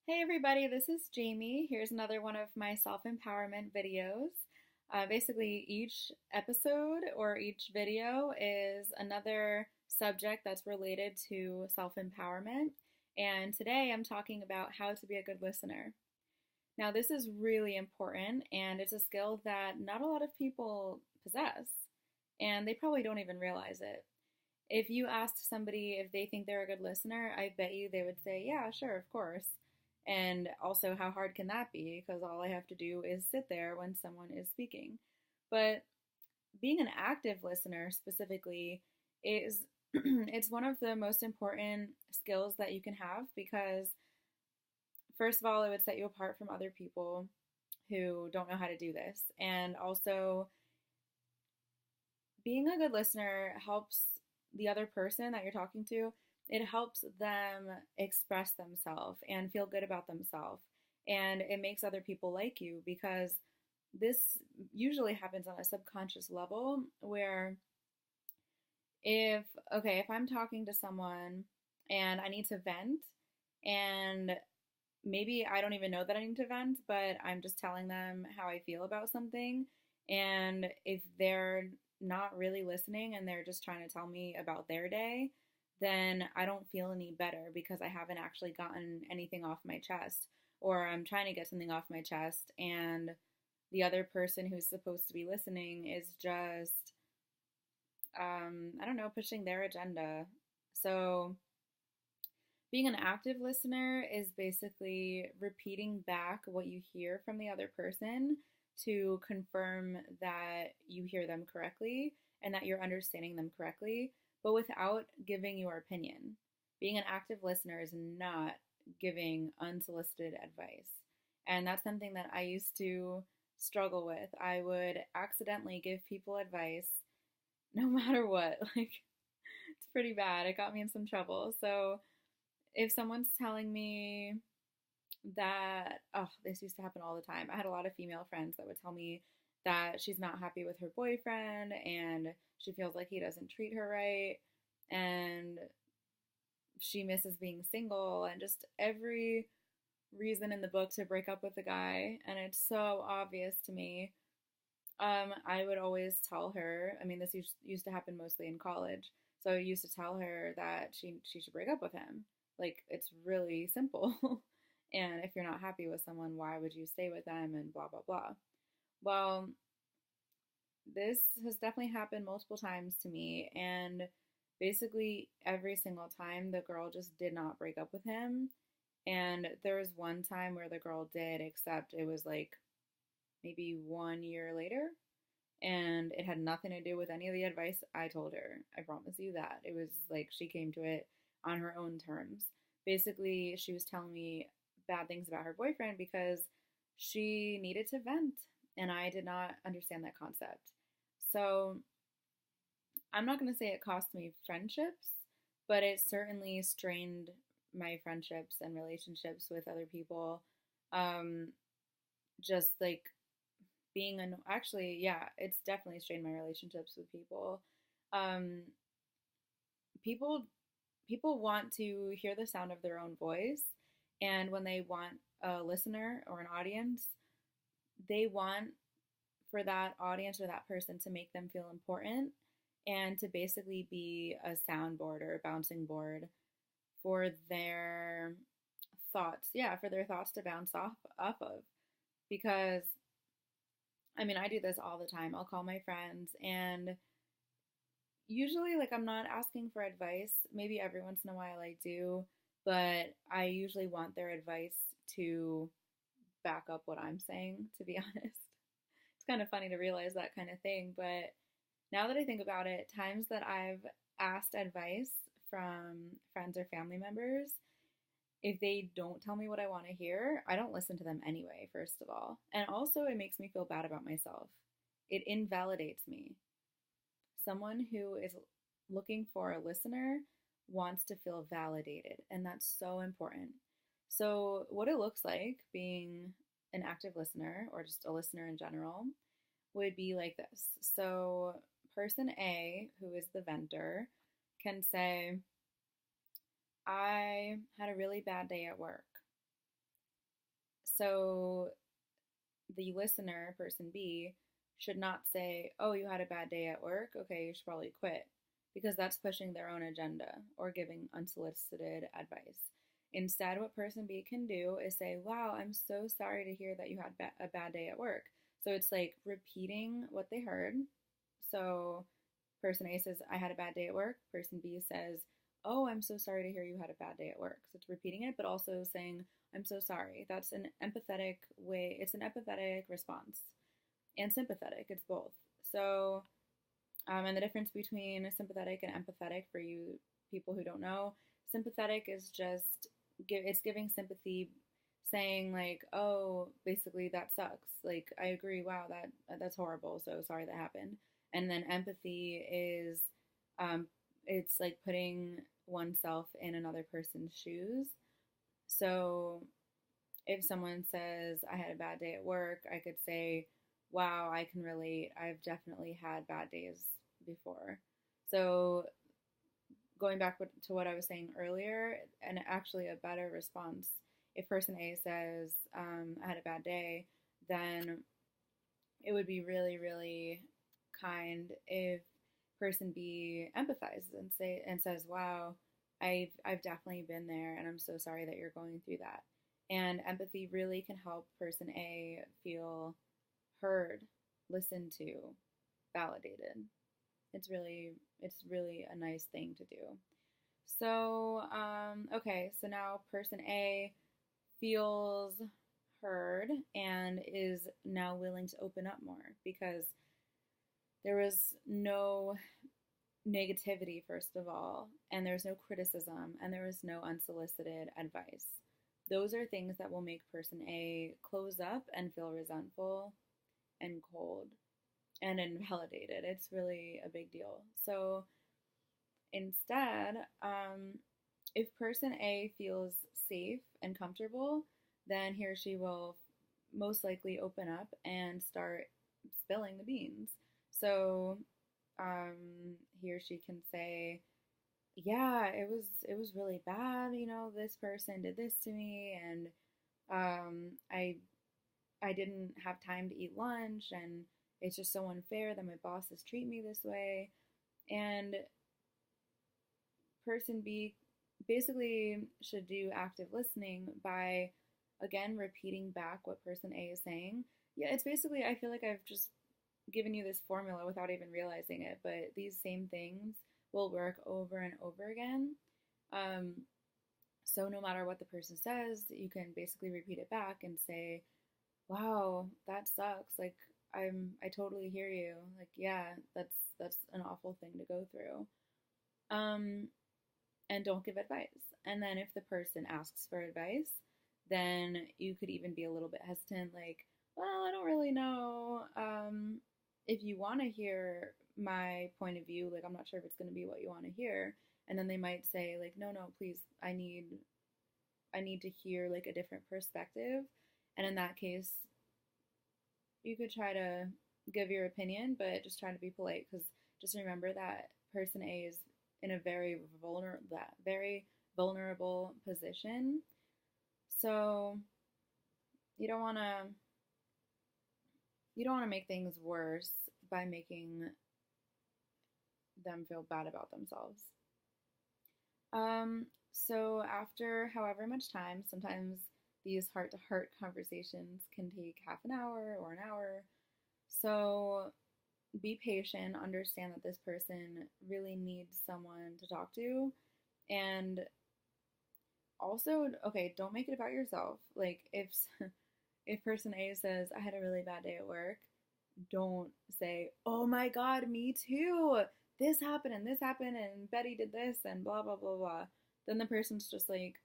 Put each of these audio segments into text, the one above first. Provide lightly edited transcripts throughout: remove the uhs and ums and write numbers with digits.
Hey everybody, this is Jamie. Here's another one of my self-empowerment videos. Basically, each episode or each video is another subject that's related to self-empowerment. And today I'm talking about how to be a good listener. Now, this is really important and it's a skill that not a lot of people possess, and they probably don't even realize it. If you asked somebody if they think they're a good listener, I bet you they would say, yeah, sure, of course. And also, how hard can that be? Because all I have to do is sit there when someone is speaking. But being an active listener specifically is it's one of the most important skills that you can have because first of all, it would set you apart from other people who don't know how to do this. And also, being a good listener helps the other person that you're talking to, it helps them express themselves and feel good about themselves. And it makes other people like you because this usually happens on a subconscious level where if I'm talking to someone and I need to vent and maybe I don't even know that I need to vent, but I'm just telling them how I feel about something. And if they're not really listening and they're just trying to tell me about their day, then I don't feel any better because I haven't actually gotten anything off my chest. Or I'm trying to get something off my chest, and the other person who's supposed to be listening is just, I don't know, pushing their agenda. So, being an active listener is basically repeating back what you hear from the other person to confirm that you hear them correctly and that you're understanding them correctly, but without giving your opinion. Being an active listener is not giving unsolicited advice. And that's something that I used to struggle with. I would accidentally give people advice no matter what. Like, it's pretty bad. It got me in some trouble. So, if someone's telling me that, oh, this used to happen all the time. I had a lot of female friends that would tell me that she's not happy with her boyfriend and she feels like he doesn't treat her right and she misses being single and just every reason in the book to break up with the guy. And it's so obvious to me. I would always tell her, I mean, this used to happen mostly in college. So I used to tell her that she should break up with him. Like, it's really simple. And if you're not happy with someone, why would you stay with them and blah, blah, blah. Well, this has definitely happened multiple times to me. And basically, every single time, the girl just did not break up with him. And there was one time where the girl did, except it was like maybe 1 year later. And it had nothing to do with any of the advice I told her. I promise you that. It was like she came to it on her own terms. Basically, she was telling me bad things about her boyfriend because she needed to vent, and I did not understand that concept. So, I'm not going to say it cost me friendships, but it certainly strained my friendships and relationships with other people. Um, just like actually, yeah, it's definitely strained my relationships with people. Um, people people want to hear the sound of their own voice, and when they want a listener or an audience, they want for that audience or that person to make them feel important and to basically be a soundboard or a bouncing board for their thoughts. Yeah, for their thoughts to bounce off of. Because I mean, I do this all the time. I'll call my friends and usually like I'm not asking for advice. Maybe every once in a while I do, but I usually want their advice to back up what I'm saying, to be honest. It's kind of funny to realize that kind of thing, but now that I think about it, times that I've asked advice from friends or family members, if they don't tell me what I want to hear, I don't listen to them anyway, first of all. And also, it makes me feel bad about myself. It invalidates me. Someone who is looking for a listener wants to feel validated, and that's so important. So, what it looks like being an active listener or just a listener in general would be like this. So, person A, who is the venter, can say, I had a really bad day at work. So the listener, person B, should not say, "Oh, you had a bad day at work? Okay, you should probably quit," because that's pushing their own agenda or giving unsolicited advice. Instead, what person B can do is say, "Wow, I'm so sorry to hear that you had a bad day at work." So it's like repeating what they heard. So person A says, "I had a bad day at work." Person B says, "Oh, I'm so sorry to hear you had a bad day at work." So it's repeating it, but also saying, "I'm so sorry." That's an empathetic way. It's an empathetic response and sympathetic. It's both. So, and the difference between sympathetic and empathetic for you people who don't know, sympathetic is just it's giving sympathy, saying like, "Oh, basically that sucks. Like I agree. Wow, that's horrible. So sorry that happened." And then empathy is, um, it's like putting oneself in another person's shoes. So if someone says, "I had a bad day at work," I could say, "Wow, I can relate. I've definitely had bad days before." So going back to what I was saying earlier, and actually a better response, if person A says, "I had a bad day," then it would be really, really kind if person B empathizes and says, "Wow, I've definitely been there, and I'm so sorry that you're going through that." And empathy really can help person A feel heard, listened to, validated. It's really a nice thing to do. So, okay, so now person A feels heard and is now willing to open up more because there was no negativity, first of all, and there was no criticism, and there was no unsolicited advice. Those are things that will make person A close up and feel resentful and cold and invalidated. It's really a big deal. So instead, if person A feels safe and comfortable, then he or she will most likely open up and start spilling the beans. So he or she can say, "Yeah, it was really bad. This person did this to me, and I didn't have time to eat lunch, and it's just so unfair that my bosses treat me this way." And person B basically should do active listening by, again, repeating back what person A is saying. Yeah, it's basically, I feel like I've just given you this formula without even realizing it, but these same things will work over and over again. Um, so no matter what the person says, you can basically repeat it back and say, "Wow, that sucks. Like I totally hear you. Like yeah, that's an awful thing to go through." Um, and don't give advice. And then if the person asks for advice, then you could even be a little bit hesitant, like, "Well, I don't really know if you want to hear my point of view. Like, I'm not sure if it's going to be what you want to hear." And then they might say, like, "No, no, please, I need to hear like a different perspective." And in that case, you could try to give your opinion, but just try to be polite because just remember that person A is in a very vulnerable position. So you don't want to make things worse by making them feel bad about themselves. So after however much time, sometimes these heart to heart conversations can take half an hour or an hour. So be patient, understand that this person really needs someone to talk to. And also, okay, don't make it about yourself. Like if person A says, "I had a really bad day at work," don't say, "Oh my god, me too. This happened and Betty did this and blah blah blah blah." Then the person's just like,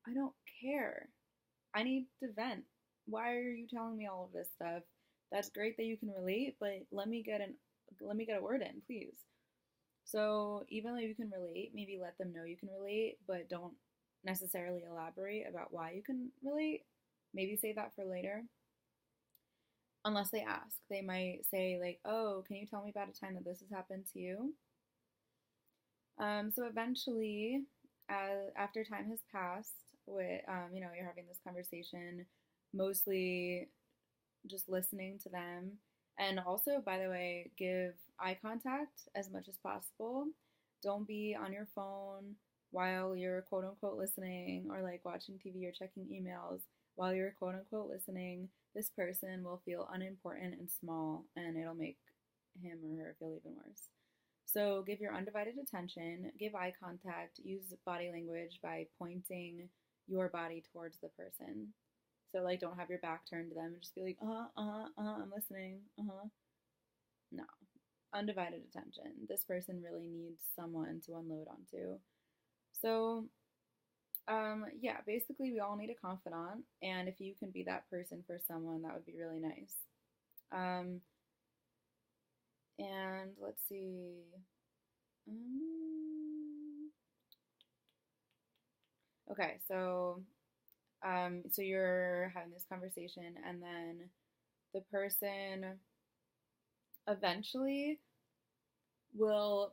"I don't care. I need to vent. Why are you telling me all of this stuff? That's great that you can relate, but let me get a word in, please." So even though you can relate, maybe let them know you can relate, but don't necessarily elaborate about why you can relate. Maybe save that for later. Unless they ask, they might say like, "Oh, can you tell me about a time that this has happened to you?" So eventually, after time has passed, with you're having this conversation, mostly just listening to them. And also, by the way, give eye contact as much as possible. Don't be on your phone while you're quote unquote listening, or like watching TV or checking emails while you're quote unquote listening. This person will feel unimportant and small, and it'll make him or her feel even worse. So give your undivided attention, give eye contact, use body language by pointing your body towards the person. So like don't have your back turned to them and just be like, I'm listening. No. Undivided attention. This person really needs someone to unload onto. So yeah, basically we all need a confidant, and if you can be that person for someone, that would be really nice. Um, and let's see. Um, okay, so you're having this conversation, and then the person eventually will.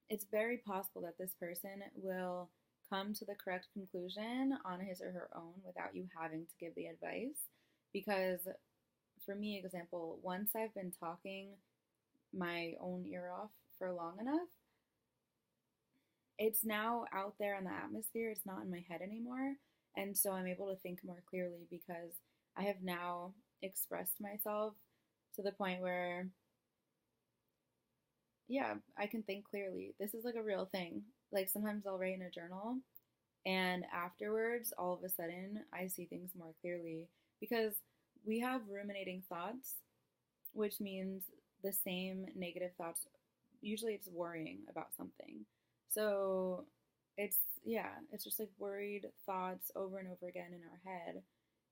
It's very possible that this person will come to the correct conclusion on his or her own without you having to give the advice. Because, for me, example, once I've been talking my own ear off for long enough, it's now out there in the atmosphere. It's not in my head anymore. And so I'm able to think more clearly because I have now expressed myself to the point where, yeah, I can think clearly. This is like a real thing. Like sometimes I'll write in a journal, and afterwards, all of a sudden, I see things more clearly because we have ruminating thoughts, which means the same negative thoughts. Usually it's worrying about something. So it's just like worried thoughts over and over again in our head.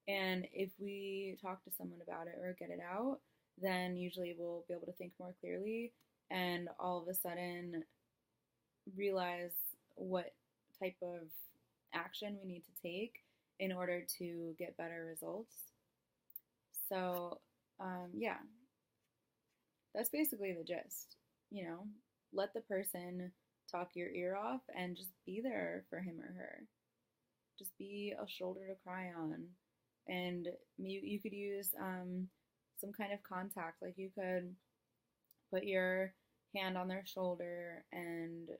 And if we talk to someone about it or get it out, then usually we'll be able to think more clearly and all of a sudden realize what type of action we need to take in order to get better results. So, yeah, that's basically the gist. You know, let the person talk your ear off and just be there for him or her. Just be a shoulder to cry on. And you could use some kind of contact. Like you could put your hand on their shoulder and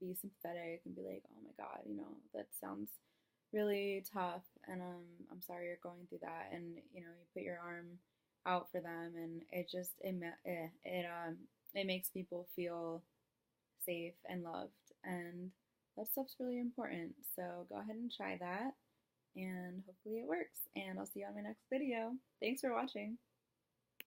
be sympathetic and be like, oh my God, that sounds really tough, and I'm sorry you're going through that. And you put your arm out for them, and it makes people feel safe and loved, and that stuff's really important. So go ahead and try that, and hopefully it works. And I'll see you on my next video. Thanks for watching.